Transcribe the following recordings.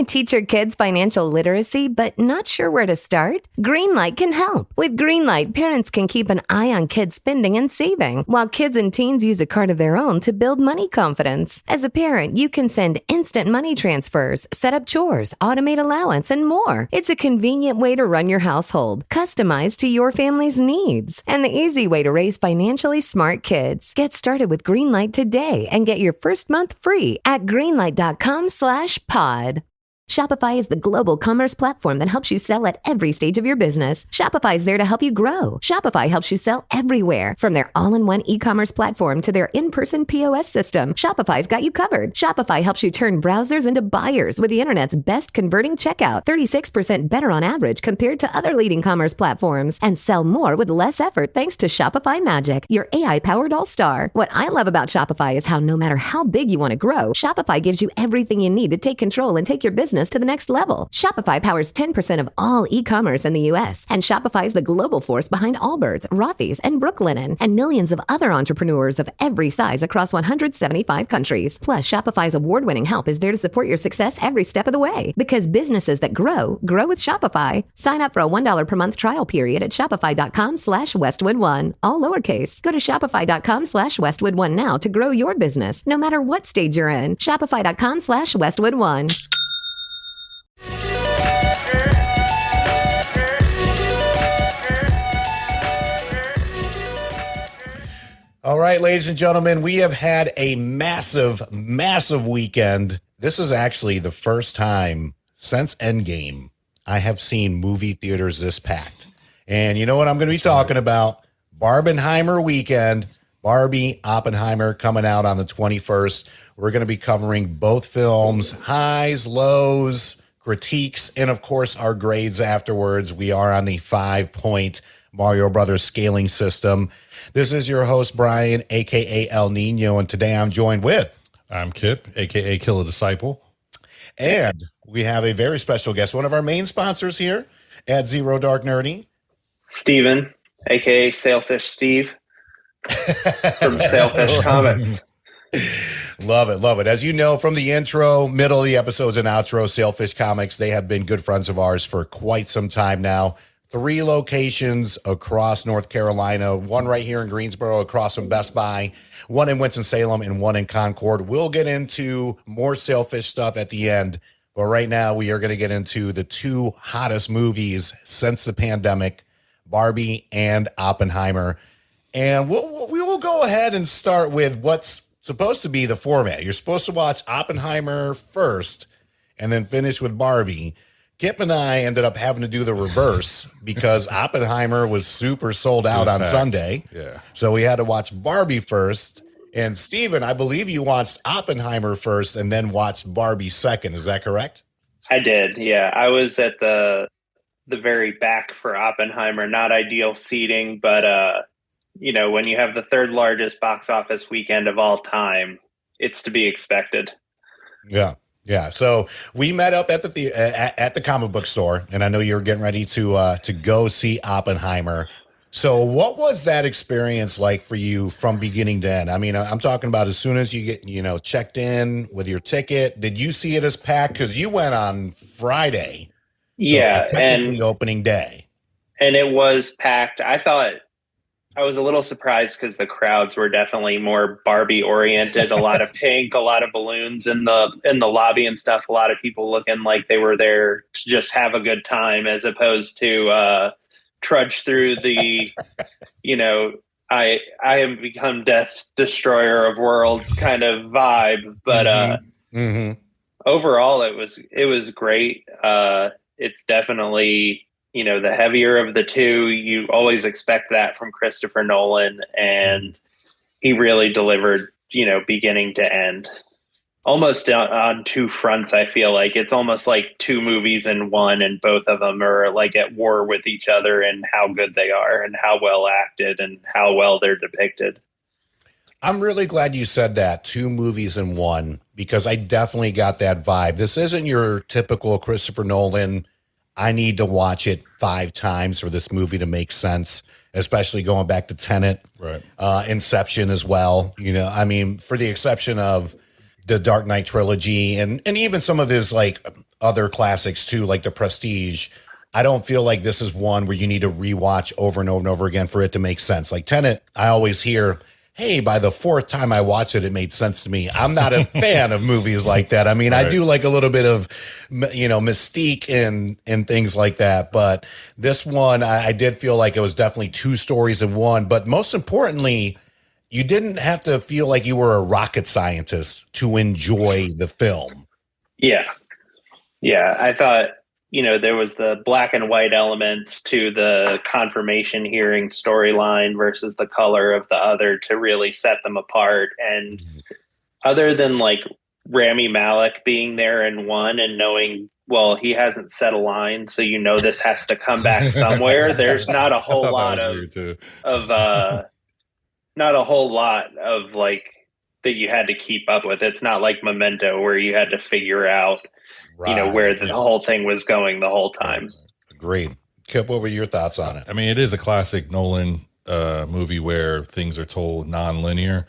Want to teach your kids financial literacy but not sure where to start? Greenlight can help. With Greenlight, parents can keep an eye on kids' spending and saving, while kids and teens use a card of their own to build money confidence. As a parent, you can send instant money transfers, set up chores, automate allowance, and more. It's a convenient way to run your household, customized to your family's needs, and the easy way to raise financially smart kids. Get started with Greenlight today and get your first month free at greenlight.com/pod. Shopify is the global commerce platform that helps you sell at every stage of your business. Shopify is there to help you grow. Shopify helps you sell everywhere, from their all-in-one e-commerce platform to their in-person POS system. Shopify's got you covered. Shopify helps you turn browsers into buyers with the internet's best converting checkout, 36% better on average compared to other leading commerce platforms, and sell more with less effort thanks to Shopify Magic, your AI-powered all-star. What I love about Shopify is how no matter how big you want to grow, Shopify gives you everything you need to take control and take your business to the next level. Shopify powers 10% of all e-commerce in the U.S., and Shopify is the global force behind Allbirds, Rothy's, and Brooklinen, and millions of other entrepreneurs of every size across 175 countries. Plus, Shopify's award-winning help is there to support your success every step of the way. Because businesses that grow with Shopify. Sign up for a $1 per month trial period at shopify.com/Westwood1, all lowercase. Go to shopify.com/Westwood1 now to grow your business, no matter what stage you're in. Shopify.com/Westwood1. All right, ladies and gentlemen, we have had a massive weekend. This is actually the first time since Endgame I have seen movie theaters this packed. And you know what I'm going to be talking about? Barbenheimer weekend. Barbie, Oppenheimer coming out on the 21st. We're going to be covering both films, highs, lows, critiques, and of course our grades afterwards. We are on the 5-point Mario Brothers scaling system. This is your host, Brian, a.k.a. El Nino, and today I'm joined with... I'm Kip, a.k.a. Kill a Disciple. And we have a very special guest, one of our main sponsors here at Zero Dark Nerdy. Steven, a.k.a. Sailfish Steve from Sailfish Comics. Love it, love it. As you know from the intro, middle of the episodes, and outro, Sailfish Comics, they have been good friends of ours for quite some time now. 3 locations across North Carolina, one right here in Greensboro across from Best Buy, one in Winston-Salem, and one in Concord. We'll get into more Sailfish stuff at the end, but right now we are going to get into the 2 hottest movies since the pandemic, Barbie and Oppenheimer. And we will go ahead and start with what's supposed to be the format. You're supposed to watch Oppenheimer first and then finish with Barbie. Kip and I ended up having to do the reverse because Oppenheimer was super sold out on Sunday. Yeah. So we had to watch Barbie first. And Steven, I believe you watched Oppenheimer first and then watched Barbie second. Is that correct? I did, yeah. I was at the very back for Oppenheimer. Not ideal seating, but when you have the 3rd largest box office weekend of all time, it's to be expected. Yeah. Yeah, so we met up at the comic book store, and I know you were getting ready to go see Oppenheimer. So what was that experience like for you from beginning to end? I mean, I'm talking about as soon as you get, checked in with your ticket. Did you see it as packed? Because you went on Friday. Yeah, technically opening day. And it was packed. I was a little surprised because the crowds were definitely more Barbie oriented. A lot of pink, a lot of balloons in the lobby and stuff. A lot of people looking like they were there to just have a good time, as opposed to trudge through the, I have become death's destroyer of worlds kind of vibe. But overall, it was great. It's definitely, the heavier of the 2. You always expect that from Christopher Nolan, and he really delivered, beginning to end. Almost on 2 fronts, I feel like. It's almost like 2 movies in one, and both of them are like at war with each other and how good they are and how well acted and how well they're depicted. I'm really glad you said that, 2 movies in one, because I definitely got that vibe. This isn't your typical Christopher Nolan, I need to watch it 5 times for this movie to make sense, especially going back to Tenet, right? Inception as well. I mean, for the exception of the Dark Knight trilogy and even some of his like other classics too, like The Prestige, I don't feel like this is one where you need to rewatch over and over and over again for it to make sense. Like Tenet, I always hear, hey, by the fourth time I watched it, it made sense to me. I'm not a fan of movies like that. I mean, right. I do like a little bit of, mystique and things like that. But this one, I did feel like it was definitely two stories in one. But most importantly, you didn't have to feel like you were a rocket scientist to enjoy the film. Yeah. Yeah. I thought, there was the black and white elements to the confirmation hearing storyline versus the color of the other to really set them apart. And other than like Rami Malek being there in one and knowing, well, he hasn't said a line, so this has to come back somewhere. There's not a whole lot not a whole lot of like that you had to keep up with. It's not like Memento where you had to figure out where the whole thing was going the whole time. Agreed. Kip, what were your thoughts on it? I mean, it is a classic Nolan movie where things are told non-linear.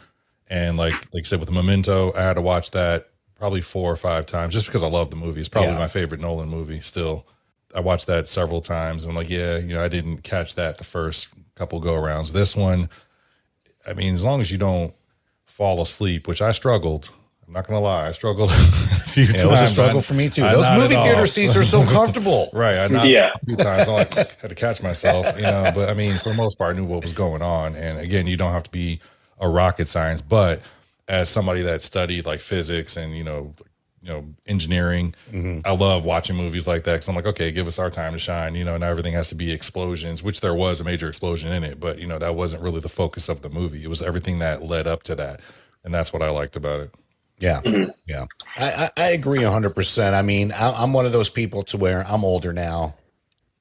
And like I said, with Memento, I had to watch that probably 4 or 5 times just because I love the movie. It's probably my favorite Nolan movie still. I watched that several times. I'm like, I didn't catch that the first couple go-arounds. This one, I mean, as long as you don't fall asleep, which I struggled. I'm not going to lie. I struggled a few times. It was a struggle for me too. Those movie theater seats are so comfortable. Right. I knocked a few times. I had to catch myself, but I mean, for the most part, I knew what was going on. And again, you don't have to be a rocket science, but as somebody that studied like physics and, engineering, I love watching movies like that. Cause I'm like, okay, give us our time to shine, and everything has to be explosions, which there was a major explosion in it, but that wasn't really the focus of the movie. It was everything that led up to that. And that's what I liked about it. Yeah. Yeah. I agree 100%. I mean, I'm one of those people to where I'm older now.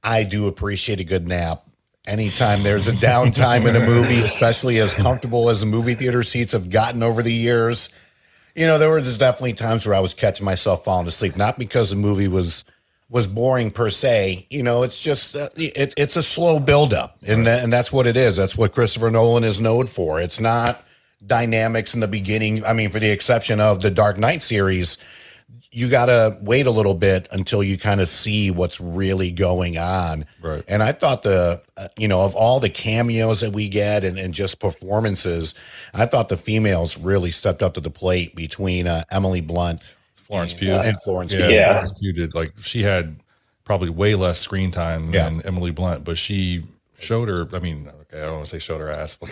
I do appreciate a good nap. Anytime there's a downtime in a movie, especially as comfortable as the movie theater seats have gotten over the years, there were definitely times where I was catching myself falling asleep, not because the movie was boring per se. It's just, it's a slow buildup and that's what it is. That's what Christopher Nolan is known for. It's not dynamics in the beginning. I mean, for the exception of the Dark Knight series, you got to wait a little bit until you kind of see what's really going on. Right. And I thought of all the cameos that we get and just performances, I thought the females really stepped up to the plate between Emily Blunt, Florence Pugh. And Florence Pugh. Yeah. Florence Pugh did, she had probably way less screen time than Emily Blunt, but she showed her, I mean, okay, I don't want to say showed her ass.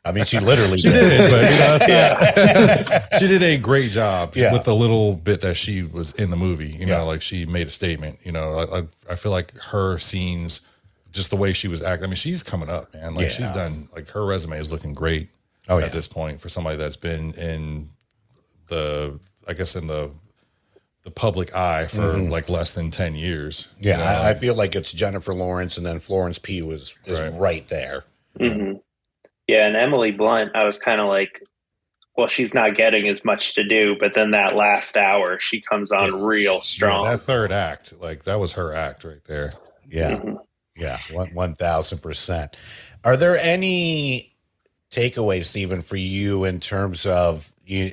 I mean, she literally did, but she did a great job with the little bit that she was in the movie. She made a statement. I feel like her scenes, just the way she was acting. I mean, she's coming up, man. She's done. Her resume is looking great at this point for somebody that's been in the public eye for less than 10 years. Yeah, I feel like it's Jennifer Lawrence and then Florence Pugh is right there. Mm-hmm. Yeah, and Emily Blunt, I was kind of like, well, she's not getting as much to do, but then that last hour, she comes on real strong. That third act, that was her act right there. Yeah, yeah, 1,000%. Are there any takeaways, Stephen, for you in terms of you?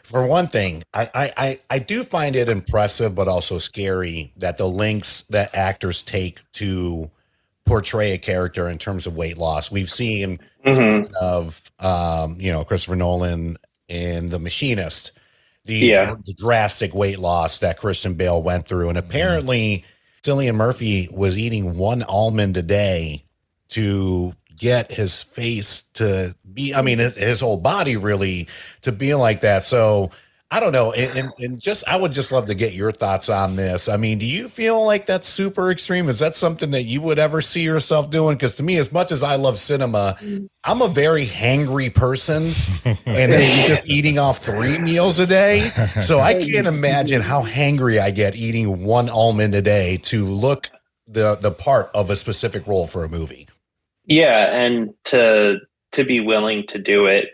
For one thing, I do find it impressive, but also scary that the lengths that actors take to portray a character in terms of weight loss. We've seen of Christopher Nolan in The Machinist, the drastic weight loss that Christian Bale went through, and apparently Cillian Murphy was eating 1 almond a day to get his face to be, his whole body really to be like that. So I don't know. And I would just love to get your thoughts on this. I mean, do you feel like that's super extreme? Is that something that you would ever see yourself doing? Because to me, as much as I love cinema, I'm a very hangry person and just eating off 3 meals a day. So I can't imagine how hangry I get eating 1 almond a day to look the part of a specific role for a movie. Yeah. And to be willing to do it,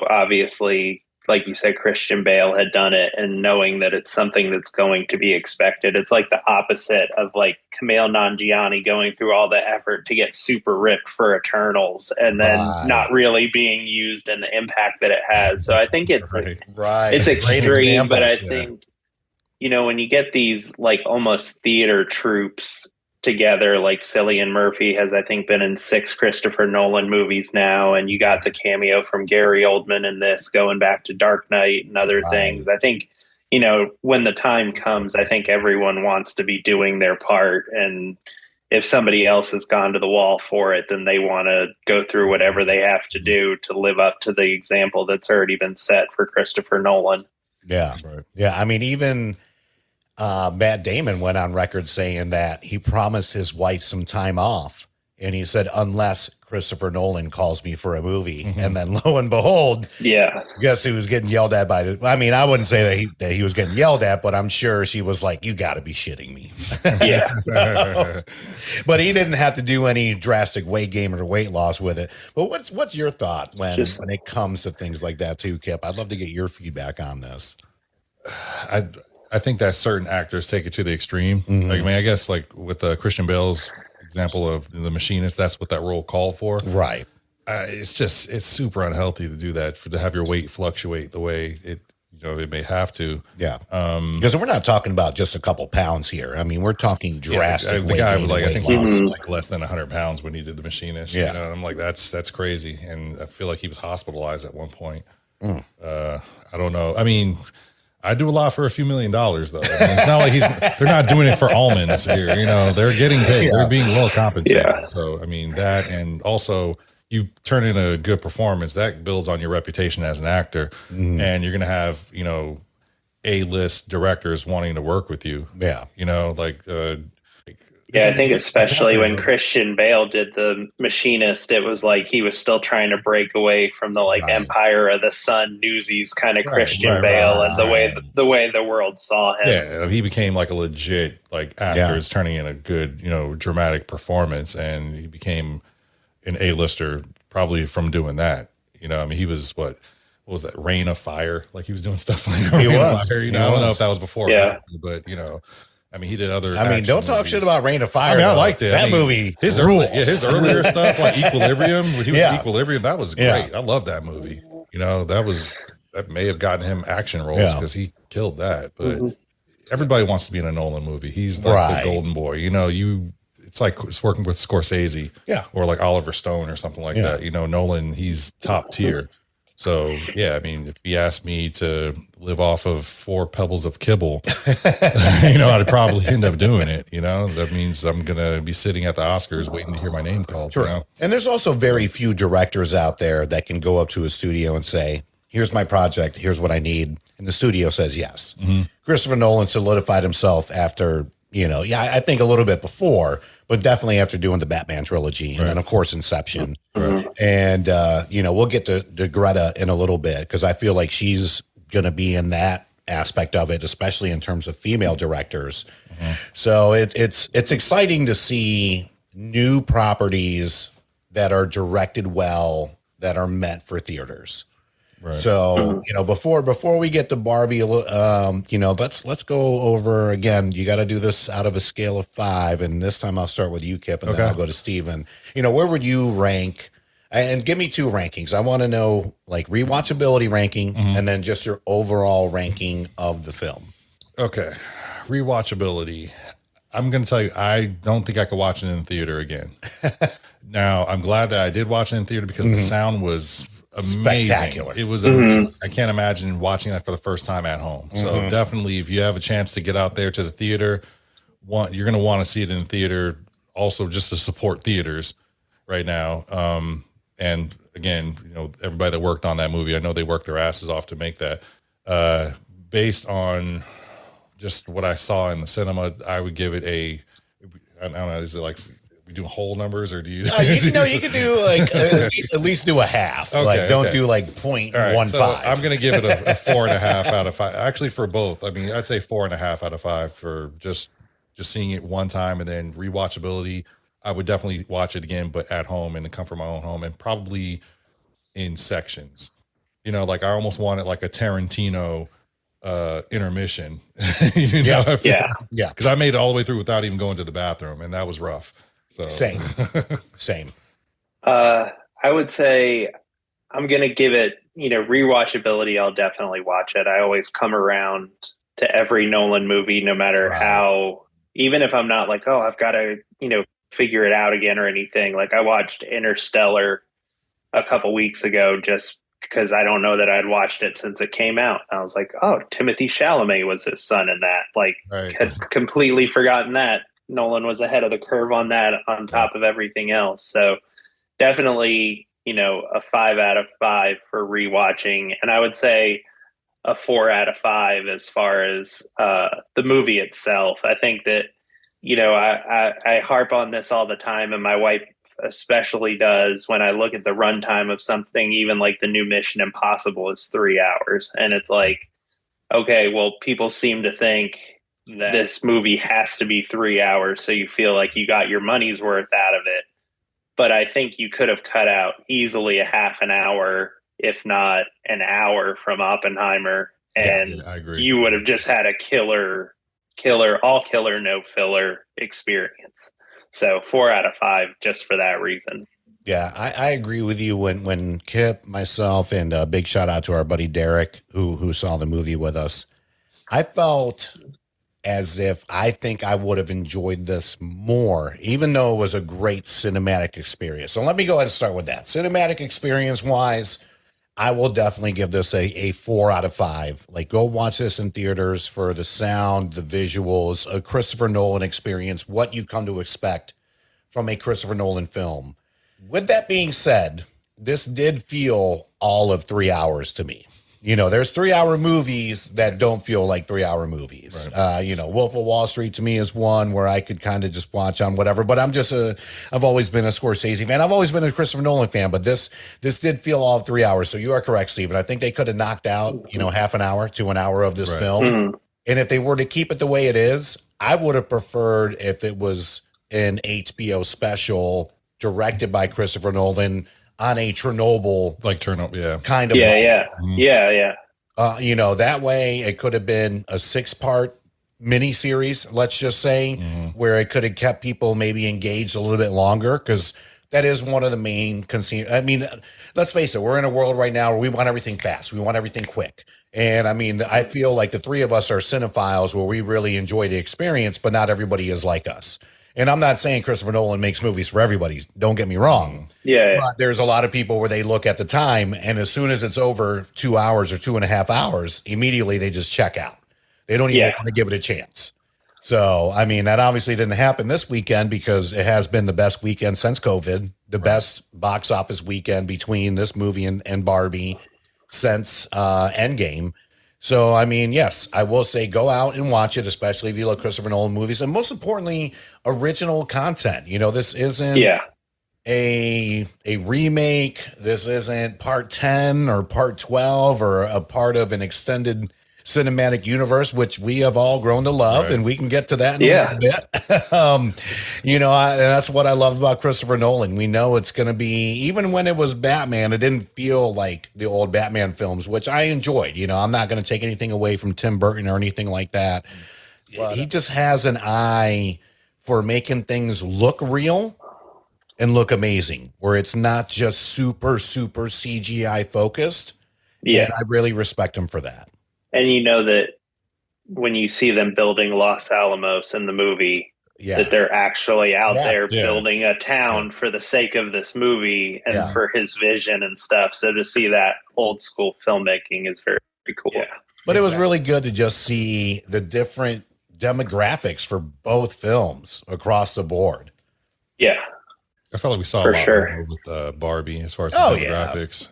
obviously, like you said, Christian Bale had done it, and knowing that it's something that's going to be expected. It's like the opposite of like Kumail Nanjiani going through all the effort to get super ripped for Eternals and then not really being used and the impact that it has. So I think it's it's extreme, but I think, when you get these like almost theater troupes together, like Cillian Murphy has, I think, been in 6 Christopher Nolan movies now, and you got the cameo from Gary Oldman in this, going back to Dark Knight and other things. I think, when the time comes, I think everyone wants to be doing their part, and if somebody else has gone to the wall for it, then they want to go through whatever they have to do to live up to the example that's already been set for Christopher Nolan. Yeah. Right. Yeah. I mean, even Matt Damon went on record saying that he promised his wife some time off. And he said, unless Christopher Nolan calls me for a movie. Mm-hmm. And then lo and behold, guess who was getting yelled at by I mean, I wouldn't say that he was getting yelled at, but I'm sure she was like, you got to be shitting me. Yeah. But he didn't have to do any drastic weight gain or weight loss with it. But what's your thought when it comes to things like that too, Kip? I'd love to get your feedback on this. I think that certain actors take it to the extreme. Mm-hmm. Like, I mean, I guess like with Christian Bale's example of The Machinist, that's what that role called for. Right. It's super unhealthy to do that, to have your weight fluctuate the way it may have to. Yeah. Because we're not talking about just a couple pounds here. I mean, we're talking drastic. The guy was like, I think he was like less than 100 pounds when he did The Machinist. Yeah. I'm like, that's crazy. And I feel like he was hospitalized at one point. I don't know. I mean, I do a lot for a few $1 million, though. I mean, it's not like they're not doing it for almonds here. They're getting paid. They're being well compensated. Yeah. So, I mean, that, and also you turn in a good performance that builds on your reputation as an actor, and you're going to have, A-list directors wanting to work with you. Yeah. I think especially when Christian Bale did The Machinist, it was like he was still trying to break away from the Empire of the Sun Newsies kind of Christian Bale and the way the world saw him. Yeah, he became like a legit actor, turning in a good dramatic performance, and he became an A-lister probably from doing that. I mean, he was what was that, Reign of Fire? Like he was doing stuff like Reign of Fire. I don't know if that was before, but I mean, he did other. I mean, don't talk shit about Reign of Fire. I mean, I liked it. That movie. His earlier stuff, like Equilibrium, when he was in Equilibrium, that was great. I love that movie. That may have gotten him action roles because he killed that. But everybody wants to be in a Nolan movie. He's like the golden boy. It's like it's working with Scorsese, or like Oliver Stone or something like that. Nolan, he's top tier. So, I mean, if he asked me to live off of 4 pebbles of kibble, I'd probably end up doing it. That means I'm going to be sitting at the Oscars waiting to hear my name called. Sure. And there's also very few directors out there that can go up to a studio and say, here's my project, here's what I need. And the studio says yes. Mm-hmm. Christopher Nolan solidified himself after, I think a little bit before, but definitely after doing the Batman trilogy. And then, of course, Inception. Right. And, we'll get to Greta in a little bit because I feel like she's going to be in that aspect of it, especially in terms of female directors. Mm-hmm. So it's exciting to see new properties that are directed well, that are meant for theaters. Right. So, before we get to Barbie, let's go over again. You got to do this out of a scale of 5. And this time I'll start with you, Kip, and then I'll go to Steven. Where would you rank? And give me 2 rankings. I want to know rewatchability ranking and then just your overall ranking of the film. Okay. Rewatchability. I'm going to tell you, I don't think I could watch it in the theater again. Now, I'm glad that I did watch it in theater because the sound was amazing. Spectacular. It was I can't imagine watching that for the first time at home. So definitely, if you have a chance to get out there to the theater, you're going to want to see it in the theater. Also, just to support theaters right now. And again, everybody that worked on that movie, I know they worked their asses off to make that. Based on just what I saw in the cinema, I would give it I don't know, is it like we do whole numbers or do you? You can do at least do a half. Okay, don't do 0.15. Right, so I'm going to give it a 4.5 out of 5. Actually, for both, I mean, I'd say 4.5 out of 5 for just seeing it one time, and then rewatchability. I would definitely watch it again, but at home in the comfort of my own home, and probably in sections. I almost wanted like a Tarantino intermission. Because I made it all the way through without even going to the bathroom, and that was rough. So same. I would say I'm gonna give it, rewatchability. I'll definitely watch it. I always come around to every Nolan movie, no matter how, even if I'm not like, oh, I've got to, figure it out again or anything. Like I watched Interstellar a couple weeks ago just because I don't know that I'd watched it since it came out. I was like, oh, Timothy Chalamet was his son in that. Like, had completely forgotten that. Nolan was ahead of the curve on that, on top of everything else. So definitely, a 5 out of 5 for rewatching. And I would say a 4 out of 5 as far as the movie itself. I think that, I harp on this all the time, and my wife especially does when I look at the runtime of something, even like the new Mission Impossible is 3 hours. And it's like, okay, well, people seem to think that this movie has to be 3 hours, so you feel like you got your money's worth out of it. But I think you could have cut out easily a half an hour, if not an hour, from Oppenheimer, and I agree. You would have just had a killer, no filler experience. So 4 out of 5 just for that reason. Yeah, I agree with you. When Kip, myself, and a big shout out to our buddy Derek, who saw the movie with us, I felt as if I think I would have enjoyed this more, even though it was a great cinematic experience. So let me go ahead and start with that. Cinematic experience wise, I will definitely give this a 4 out of 5. Like, go watch this in theaters for the sound, the visuals, a Christopher Nolan experience, what you come to expect from a Christopher Nolan film. With that being said, this did feel all of 3 hours to me. There's 3 hour movies that don't feel like 3 hour movies. Right. Wolf of Wall Street to me is one where I could kind of just watch on whatever, but I've always been a Scorsese fan. I've always been a Christopher Nolan fan, but this did feel all 3 hours. So you are correct, Stephen. I think they could have knocked out, half an hour to an hour of this film. Mm-hmm. And if they were to keep it the way it is, I would have preferred if it was an HBO special directed by Christopher Nolan on a Chernobyl, kind of. Yeah. That way it could have been a 6-part miniseries, let's just say, where it could have kept people maybe engaged a little bit longer, because that is one of the main concerns. I mean, let's face it, we're in a world right now where we want everything fast. We want everything quick. And I mean, I feel like the three of us are cinephiles where we really enjoy the experience, but not everybody is like us. And I'm not saying Christopher Nolan makes movies for everybody. Don't get me wrong. Yeah. But there's a lot of people where they look at the time, and as soon as it's over 2 hours or 2.5 hours, immediately they just check out. They don't even want to give it a chance. So, I mean, that obviously didn't happen this weekend because it has been the best weekend since COVID, the best box office weekend between this movie and Barbie since Endgame. So, I mean, yes, I will say go out and watch it, especially if you love Christopher Nolan movies. And most importantly, original content. This isn't a remake. This isn't part 10 or part 12 or a part of an extended cinematic universe, which we have all grown to love. And we can get to that in a little bit. And that's what I love about Christopher Nolan. We know it's going to be, even when it was Batman, it didn't feel like the old Batman films, which I enjoyed. I'm not going to take anything away from Tim Burton or anything like that. But he just has an eye for making things look real and look amazing, where it's not just super, super CGI focused. And I really respect him for that. And that when you see them building Los Alamos in the movie, that they're actually out there building a town for the sake of this movie and for his vision and stuff. So to see that old school filmmaking is very cool. Yeah. But it was really good to just see the different demographics for both films across the board. Yeah. I felt like we saw a lot more with Barbie as far as the demographics.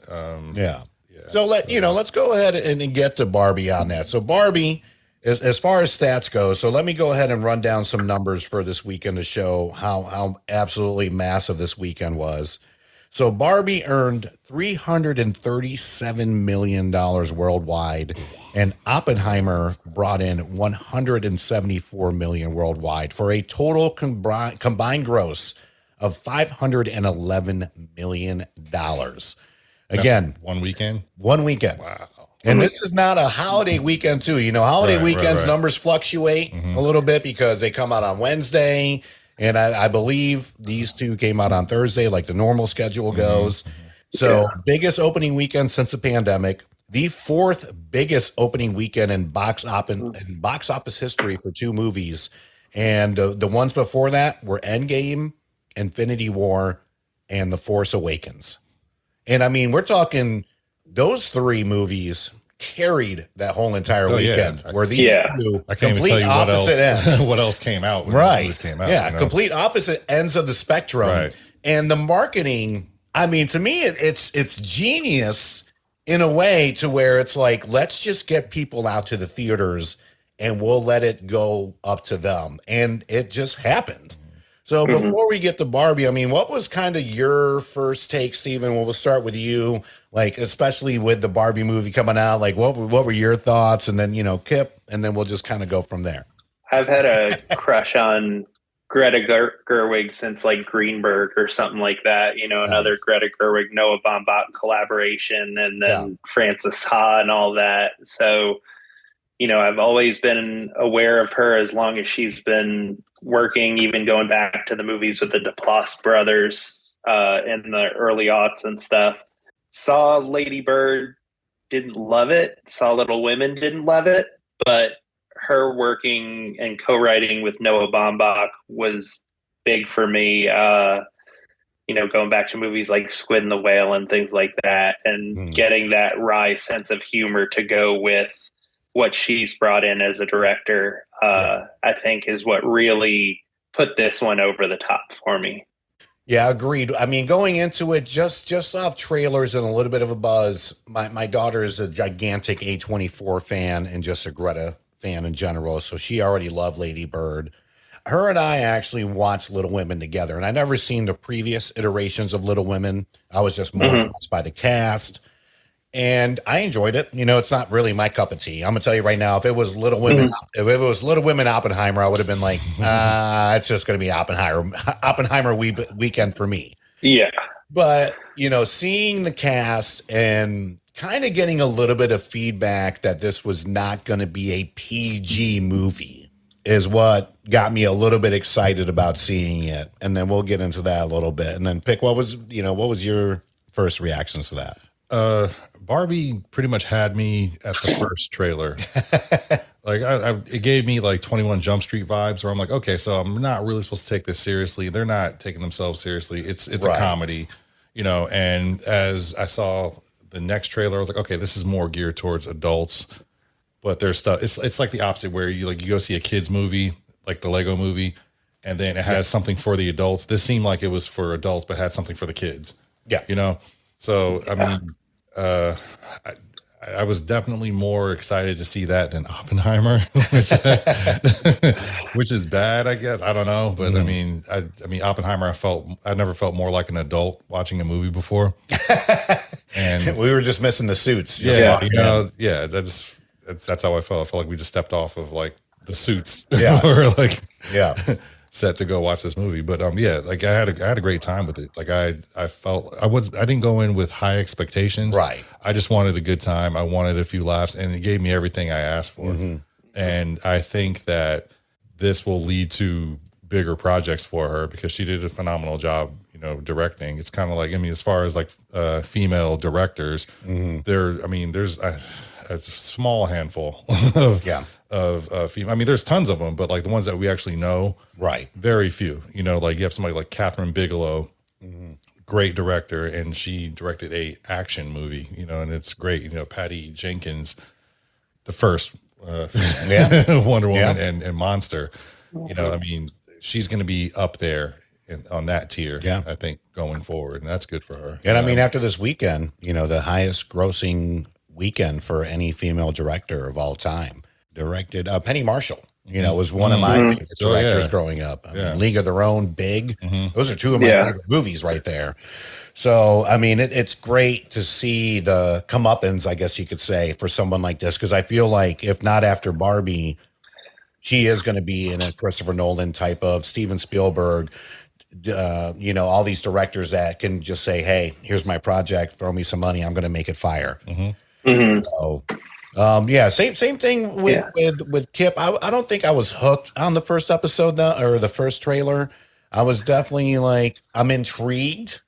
So let's go ahead and get to Barbie on that. So Barbie, as far as stats go, so let me go ahead and run down some numbers for this weekend to show how absolutely massive this weekend was. So Barbie earned $337 million worldwide, and Oppenheimer brought in $174 million worldwide for a total combined gross of $511 million. Again, one weekend. Wow. And this is not a holiday weekend too. Holiday weekends numbers fluctuate a little bit because they come out on Wednesday. And I believe these two came out on Thursday, like the normal schedule goes. So biggest opening weekend since the pandemic, the fourth biggest opening weekend in box office history for two movies. And the ones before that were Endgame, Infinity War, and The Force Awakens. And I mean, we're talking those three movies carried that whole entire weekend. Where these two I can't even tell you what else came out when right. this came out. Yeah, you know? complete opposite ends of the spectrum. Right. And the marketing, I mean, to me, it's genius in a way to where it's like, let's just get people out to the theaters and we'll let it go up to them. And it just happened. So before we get to Barbie, I mean, what was kind of your first take, Stephen? We'll start with you, like, especially with the Barbie movie coming out, like what were your thoughts? And then, Kip, and then we'll just kind of go from there. I've had a crush on Greta Gerwig since like Greenberg or something like that, another Greta Gerwig, Noah Baumbach collaboration, and then Frances Ha and all that. So, I've always been aware of her as long as she's been working, even going back to the movies with the Duplass brothers in the early aughts and stuff. Saw Lady Bird, didn't love it. Saw Little Women, didn't love it. But her working and co-writing with Noah Baumbach was big for me. Going back to movies like Squid and the Whale and things like that, and getting that wry sense of humor to go with what she's brought in as a director, I think is what really put this one over the top for me. Yeah, agreed. I mean, going into it, just off trailers and a little bit of a buzz, my daughter is a gigantic A24 fan and just a Greta fan in general. So she already loved Lady Bird. Her and I actually watched Little Women together, and I never seen the previous iterations of Little Women. I was just more impressed by the cast. And I enjoyed it. It's not really my cup of tea. I'm gonna tell you right now, if it was Little Women, if it was Little Women Oppenheimer, I would have been like, it's just gonna be Oppenheimer weekend for me. Yeah. But seeing the cast and kind of getting a little bit of feedback that this was not going to be a PG movie is what got me a little bit excited about seeing it. And then we'll get into that a little bit. And then what was your first reactions to that? Barbie pretty much had me at the first trailer. Like it gave me like 21 Jump Street vibes where I'm like, okay, so I'm not really supposed to take this seriously. They're not taking themselves seriously. It's a comedy, and as I saw the next trailer, I was like, okay, this is more geared towards adults, but there's stuff. It's like the opposite where you go see a kid's movie, like the Lego movie, and then it has something for the adults. This seemed like it was for adults, but had something for the kids. Yeah. So, I mean, I was definitely more excited to see that than Oppenheimer, which is bad, I guess. I don't know, but I mean, Oppenheimer, I never felt more like an adult watching a movie before. And we were just missing the suits. That's how I felt. I felt like we just stepped off of like the suits. Or like set to go watch this movie. But like I had a great time with it. Like I didn't go in with high expectations. Right. I just wanted a good time. I wanted a few laughs, and it gave me everything I asked for. And I think that this will lead to bigger projects for her because she did a phenomenal job, directing. It's kind of like, as far as like female directors, there's a small handful of female. There's tons of them, but like the ones that we actually know, right? Very few. Like you have somebody like Catherine Bigelow, great director, and she directed a action movie, and it's great. Patty Jenkins, the first Wonder Woman and Monster. She's going to be up there on that tier. I think going forward, and that's good for her. And after this weekend, the highest grossing weekend for any female director of all time. Directed Penny Marshall, was one of my favorite directors growing up. I mean, League of Their Own, Big. Those are two of my favorite movies right there. So, it's great to see the comeuppance, I guess you could say, for someone like this, because I feel like if not after Barbie, she is going to be in a Christopher Nolan type of Steven Spielberg, all these directors that can just say, hey, here's my project, throw me some money, I'm going to make it fire. So, same thing with Kip. I don't think I was hooked on the first episode or the first trailer. I was definitely like, I'm intrigued.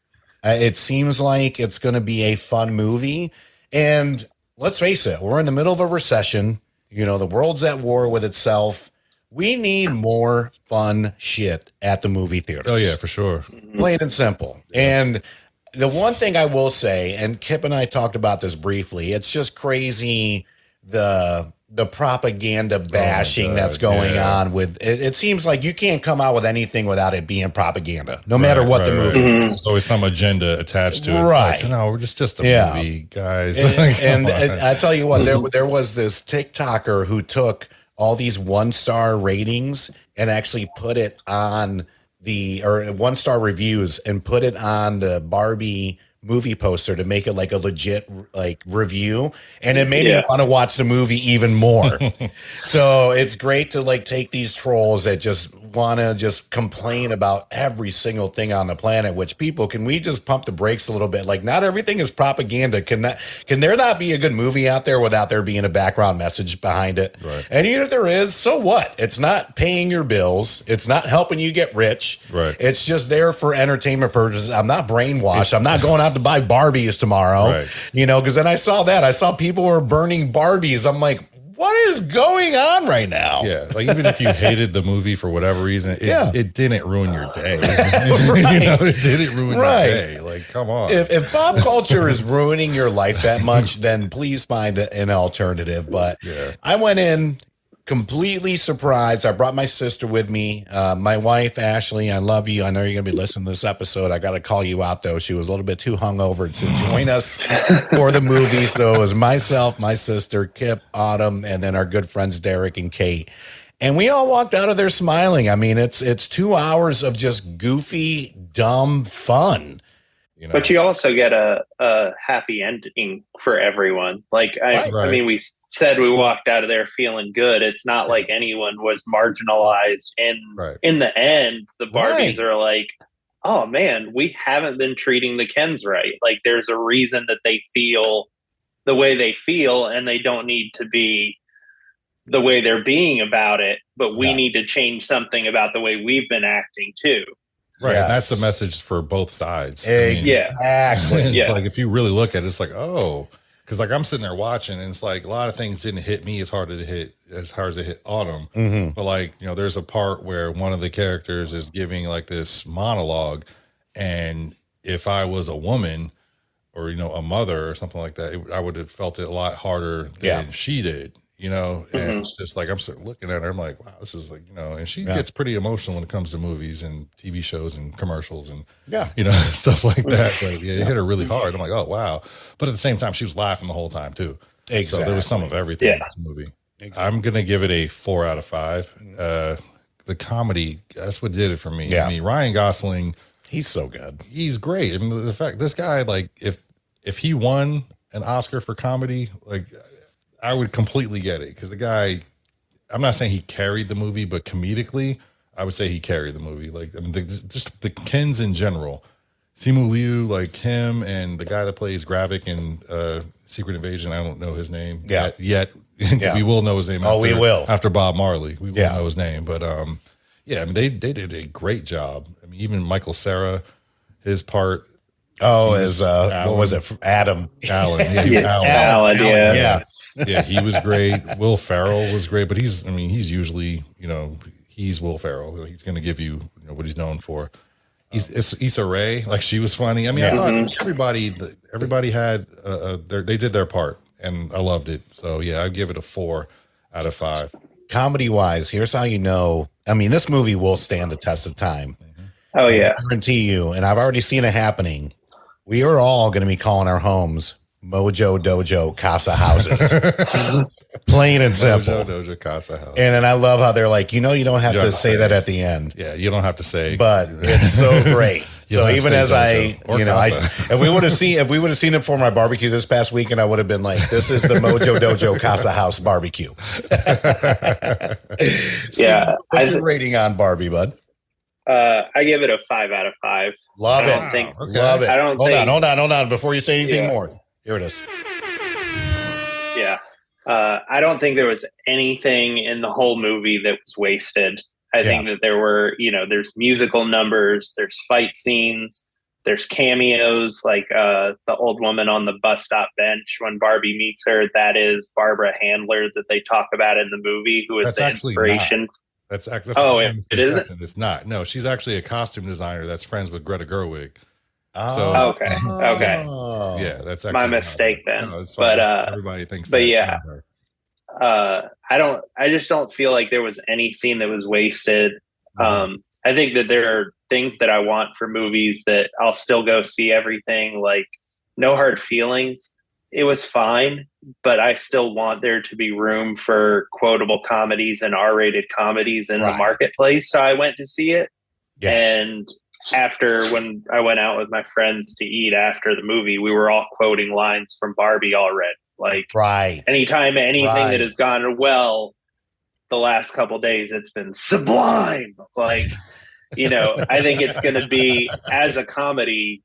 It seems like it's going to be a fun movie. And let's face it, we're in the middle of a recession. You know, the world's at war with itself. We need more fun shit at the movie theaters. Oh yeah, for sure. Plain and simple. Yeah. And the one thing I will say, and Kip and I talked about this briefly, it's just crazy the propaganda bashing that's going on with it. It seems like you can't come out with anything without it being propaganda, no matter what the movie is. There's always some agenda attached to it. Right. It's like, no, we're just a movie, guys. And I tell you what, there was this TikToker who took all these 1-star ratings and actually put it on or 1-star reviews and put it on the Barbie movie poster to make it like a legit like review, and it made me want to watch the movie even more. So it's great to like take these trolls that just want to just complain about every single thing on the planet, which can we just pump the brakes a little bit? Like, not everything is propaganda. Can there not be a good movie out there without there being a background message behind it? Right. And even if there is, so what? It's not paying your bills. It's not helping you get rich. Right. It's just there for entertainment purposes. I'm not brainwashed. I'm not going out to buy Barbies tomorrow, right. You know, because then I saw people were burning Barbies. I'm like, what is going on right now? Yeah, like even if you hated the movie for whatever reason, it didn't ruin your day. Right. You know, it didn't ruin your day. Like, come on. If pop culture is ruining your life that much, then please find an alternative. But I went in completely surprised. I brought my sister with me. My wife, Ashley, I love you. I know you're going to be listening to this episode. I got to call you out, though. She was a little bit too hungover to join us for the movie. So it was myself, my sister, Kip, Autumn, and then our good friends, Derek and Kate. And we all walked out of there smiling. I mean, it's 2 hours of just goofy, dumb fun. You know? But you also get a happy ending for everyone. Like, I mean, we said we walked out of there feeling good. It's not like anyone was marginalized. And in the end, the Barbies are like, oh, man, we haven't been treating the Kens right. Like, there's a reason that they feel the way they feel, and they don't need to be the way they're being about it. But we need to change something about the way we've been acting, too. Right. Yes. And that's the message for both sides. Exactly. It's like, if you really look at it, it's like, oh, because like I'm sitting there watching and it's like a lot of things didn't hit me as hard as it hit Autumn. Mm-hmm. But like, you know, there's a part where one of the characters is giving like this monologue. And if I was a woman or, you know, a mother or something like that, I would have felt it a lot harder than she did. You know, and it's just like I'm looking at her. I'm like, wow, this is like, you know, and she gets pretty emotional when it comes to movies and TV shows and commercials and you know, stuff like that. But it hit her really hard. I'm like, oh wow. But at the same time, she was laughing the whole time too. Exactly. So there was some of everything in this movie. Exactly. I'm gonna give it a 4 out of 5. The comedy, that's what did it for me. I mean, Ryan Gosling, he's so good. He's great. I mean, the fact this guy, like, if he won an Oscar for comedy, like, I would completely get it, because the guy, I'm not saying he carried the movie, but comedically, I would say he carried the movie. Like, I mean, just the Kens in general, Simu Liu, like him, and the guy that plays Gravik in Secret Invasion, I don't know his name yet. We will know his name. We will after Bob Marley. We will know his name, but I mean, they did a great job. I mean, even Michael Cera, his part. Oh, as what was it? Alan. Alan. Yeah, he was great. Will Ferrell was great, but he's usually, you know, he's Will Ferrell. He's going to give you, what he's known for. Issa Rae, like, she was funny. I mean, I thought everybody had they did their part, and I loved it. So yeah, I'd give it a 4 out of 5. Comedy wise, here's how you know. I mean, this movie will stand the test of time. Oh yeah, I guarantee you, and I've already seen it happening. We are all going to be calling our homes Mojo Dojo Casa Houses. Plain and simple. Mojo Dojo Casa House. And then I love how they're like, you don't have to say that at the end. Yeah, you don't have to say. But it's so great. So even as if we would have seen it for my barbecue this past weekend, I would have been like, this is the Mojo Dojo Casa House barbecue. What's your rating on Barbie, bud? I give it a 5 out of 5. Love it. Love it. Hold on. Before you say anything more, here it is. Yeah. I don't think there was anything in the whole movie that was wasted. I think that there were, there's musical numbers, there's fight scenes, There's cameos like the old woman on the bus stop bench when Barbie meets her. That is Barbara Handler that they talk about in the movie, who is That's the actually inspiration. not. That's a Oh, common it isn't? misconception. It's not. No, she's actually a costume designer that's friends with Greta Gerwig. Oh, Okay. Yeah, that's actually My not mistake her. then. No, it's fine. But Everybody thinks but that. yeah, Her. I just don't feel like there was any scene that was wasted. I think that there are things that I want for movies that I'll still go see everything, like No Hard Feelings. It was fine, but I still want there to be room for quotable comedies and R-rated comedies in the marketplace. So I went to see it. Yeah. And after, when I went out with my friends to eat after the movie, we were all quoting lines from Barbie already. Like, anytime anything that has gone well the last couple days, it's been sublime. Like, I think it's going to be, as a comedy,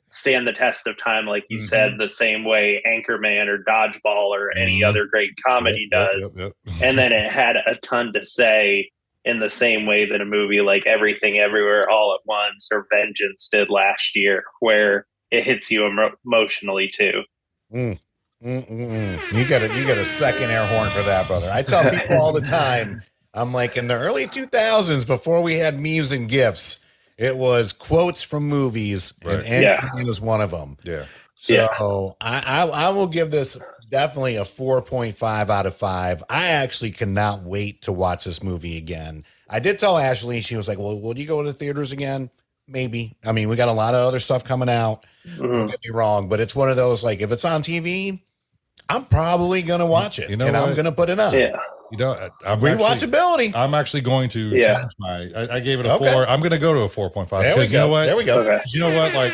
stand the test of time, like you said, the same way Anchorman or Dodgeball or any other great comedy does. Yep. And then it had a ton to say in the same way that a movie like Everything Everywhere All at Once or Vengeance did last year, where it hits you emotionally too. You get a second air horn for that, brother. I tell people all the time, I'm like, in the early 2000s, before we had memes and GIFs, it was quotes from movies, and Anchorman was one of them. Yeah. So I will give this definitely a 4.5 out of 5. I actually cannot wait to watch this movie again. I did tell Ashley, she was like, well, will you go to the theaters again? Maybe. I mean, we got a lot of other stuff coming out. Don't get me wrong, but it's one of those, like, if it's on TV, I'm probably going to watch it, and I'm going to put it on. Yeah. Rewatchability. I'm actually going to change I gave it a 4. I'm going to go to a 4.5. Because you know what? There we go. You know what? Like,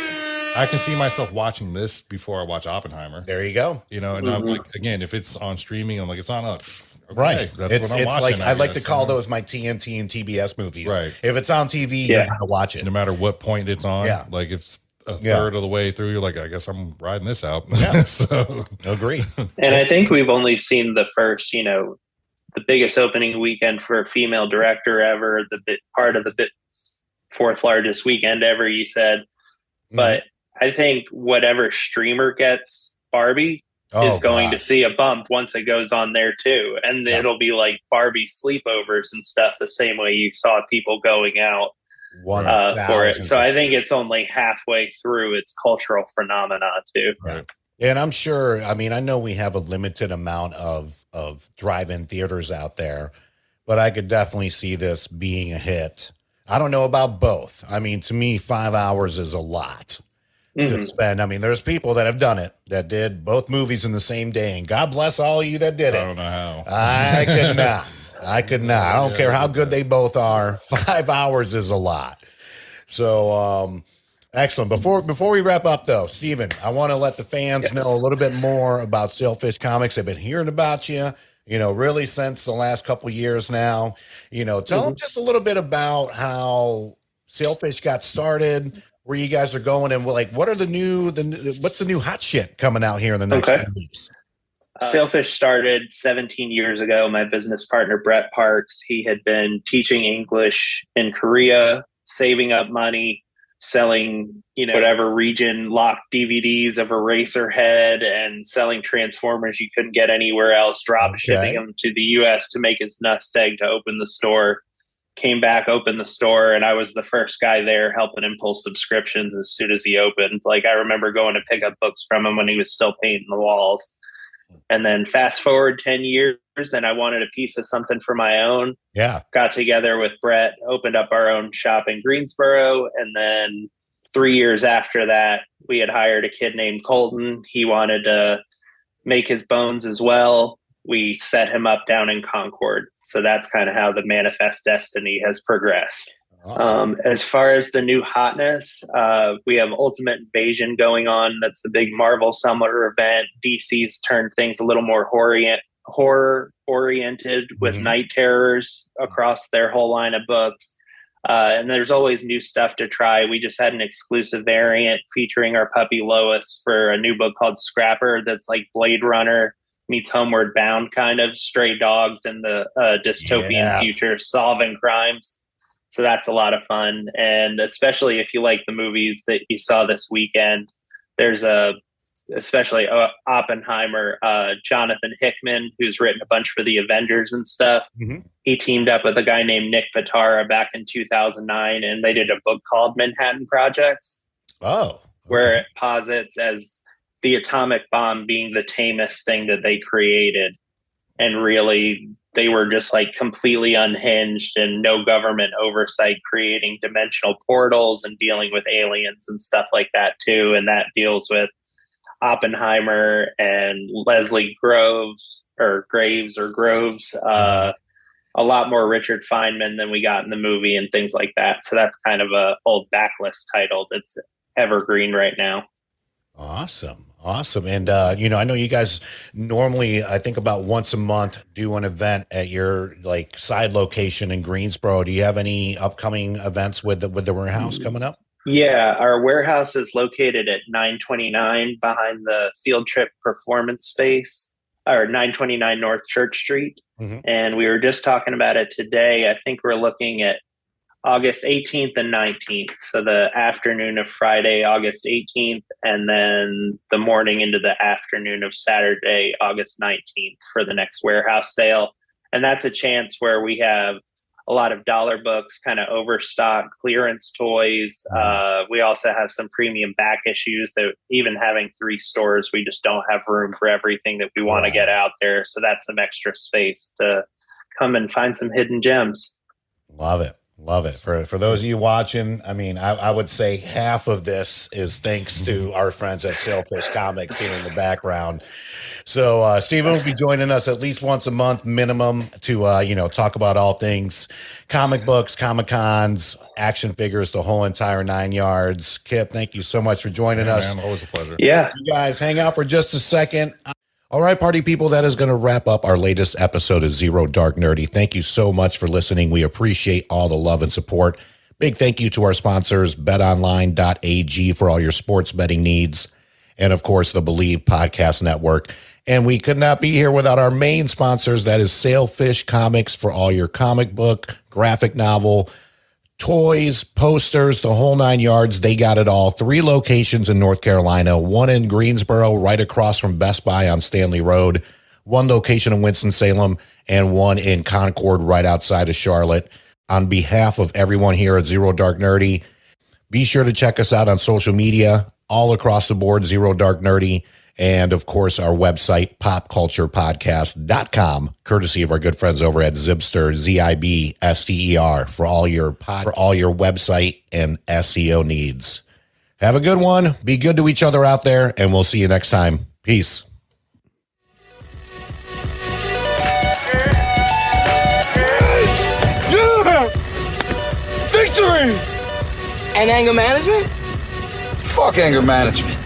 I can see myself watching this before I watch Oppenheimer. There you go. And I'm like, again, if it's on streaming, I'm like, it's on up. Okay, right. That's what I'm watching. Like, I like to call those my TNT and TBS movies. Right. If it's on TV, you're going to watch it. No matter what point it's on. Yeah. Like, if it's a third of the way through, you're like, I guess I'm riding this out. Yeah. So agree. And I think we've only seen the first, the biggest opening weekend for a female director ever, part of the fourth largest weekend ever, you said. But I think whatever streamer gets Barbie is going to see a bump once it goes on there too. And it'll be like Barbie sleepovers and stuff, the same way you saw people going out for it. So I think it's only halfway through its cultural phenomena too. Right. And I'm sure, I mean, I know we have a limited amount of drive-in theaters out there, but I could definitely see this being a hit. I don't know about both. I mean, to me, 5 hours is a lot to spend. I mean, there's people that have done it, that did both movies in the same day, and God bless all you that did it. I don't know how. I could not. I don't care how good they both are. 5 hours is a lot. So, excellent. Before we wrap up, though, Steven, I want to let the fans know a little bit more about Sailfish Comics. They've been hearing about you, really since the last couple of years now. Tell them just a little bit about how Sailfish got started, where you guys are going, and like, what are what's the new hot shit coming out here in the next few weeks? Sailfish started 17 years ago. My business partner, Brett Parks, he had been teaching English in Korea, saving up money, selling, whatever region locked DVDs of Eraserhead and selling Transformers you couldn't get anywhere else, shipping them to the US to make his nest egg to open the store. Came back, opened the store, and I was the first guy there helping him pull subscriptions as soon as he opened. Like, I remember going to pick up books from him when he was still painting the walls. And then fast forward 10 years, and I wanted a piece of something for my own. Yeah. Got together with Brett, opened up our own shop in Greensboro. And then 3 years after that, we had hired a kid named Colton. He wanted to make his bones as well. We set him up down in Concord. So that's kind of how the Manifest Destiny has progressed. Awesome. As far as the new hotness, we have Ultimate Invasion going on. That's the big Marvel summer event. DC's turned things a little more horror oriented with Night Terrors across their whole line of books. And there's always new stuff to try. We just had an exclusive variant featuring our puppy Lois for a new book called Scrapper. That's like Blade Runner meets Homeward Bound, kind of stray dogs in the dystopian future solving crimes. So that's a lot of fun. And especially if you like the movies that you saw this weekend, there's especially Oppenheimer, Jonathan Hickman, who's written a bunch for the Avengers and stuff. Mm-hmm. He teamed up with a guy named Nick Pitara back in 2009, and they did a book called Manhattan Projects. Oh, okay. Where it posits as the atomic bomb being the tamest thing that they created. And really, they were just like completely unhinged and no government oversight, creating dimensional portals and dealing with aliens and stuff like that too. And that deals with Oppenheimer and Leslie Groves, a lot more Richard Feynman than we got in the movie and things like that. So that's kind of a old backlist title that's evergreen right now. Awesome. And, I know you guys normally, I think about once a month, do an event at your like side location in Greensboro. Do you have any upcoming events with the warehouse coming up? Yeah, our warehouse is located at 929 behind the Field Trip Performance Space, or 929 North Church Street. Mm-hmm. And we were just talking about it today. I think we're looking at August 18th and 19th. So the afternoon of Friday, August 18th, and then the morning into the afternoon of Saturday, August 19th for the next warehouse sale. And that's a chance where we have a lot of dollar books, kind of overstock clearance toys. We also have some premium back issues that even having 3 stores, we just don't have room for everything that we want to get out there. So that's some extra space to come and find some hidden gems. Love it. For those of you watching, I mean, I would say half of this is thanks to our friends at Sailfish Comics here in the background. So Steven will be joining us at least once a month minimum to, talk about all things comic books, Comic-Cons, action figures, the whole entire 9 yards. Kip, thank you so much for joining us. Man, always a pleasure. Yeah. You guys hang out for just a second. All right, party people, that is going to wrap up our latest episode of Zero Dark Nerdy. Thank you so much for listening. We appreciate all the love and support. Big thank you to our sponsors, betonline.ag for all your sports betting needs, and of course, the Believe Podcast Network. And we could not be here without our main sponsors, that is Sailfish Comics for all your comic book, graphic novel, toys, posters, the whole 9 yards. They got it all. 3 locations in North Carolina, 1 in Greensboro, right across from Best Buy on Stanley Road, 1 location in Winston-Salem, and 1 in Concord, right outside of Charlotte. On behalf of everyone here at Zero Dark Nerdy, be sure to check us out on social media, all across the board, Zero Dark Nerdy. And, of course, our website, popculturepodcast.com, courtesy of our good friends over at Zibster, Zibster, for all your website and SEO needs. Have a good one. Be good to each other out there, and we'll see you next time. Peace. Yeah! Victory! And anger management? Fuck anger management.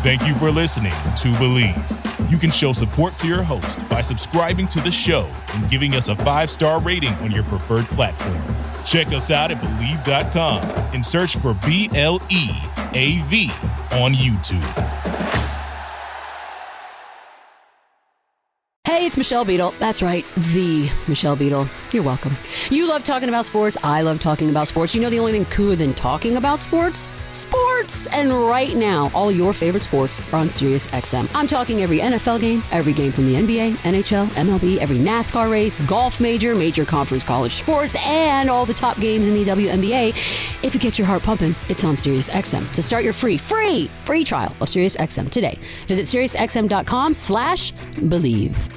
Thank you for listening to Believe. You can show support to your host by subscribing to the show and giving us a 5-star rating on your preferred platform. Check us out at Believe.com and search for BLEAV on YouTube. Hey, it's Michelle Beadle. That's right, the Michelle Beadle. You're welcome. You love talking about sports. I love talking about sports. You know the only thing cooler than talking about sports? Sports! And right now, all your favorite sports are on Sirius XM. I'm talking every NFL game, every game from the NBA, NHL, MLB, every NASCAR race, golf major conference college sports, and all the top games in the WNBA. If it gets your heart pumping, it's on Sirius XM. To start your free trial of Sirius XM today, visit SiriusXM.com/believe.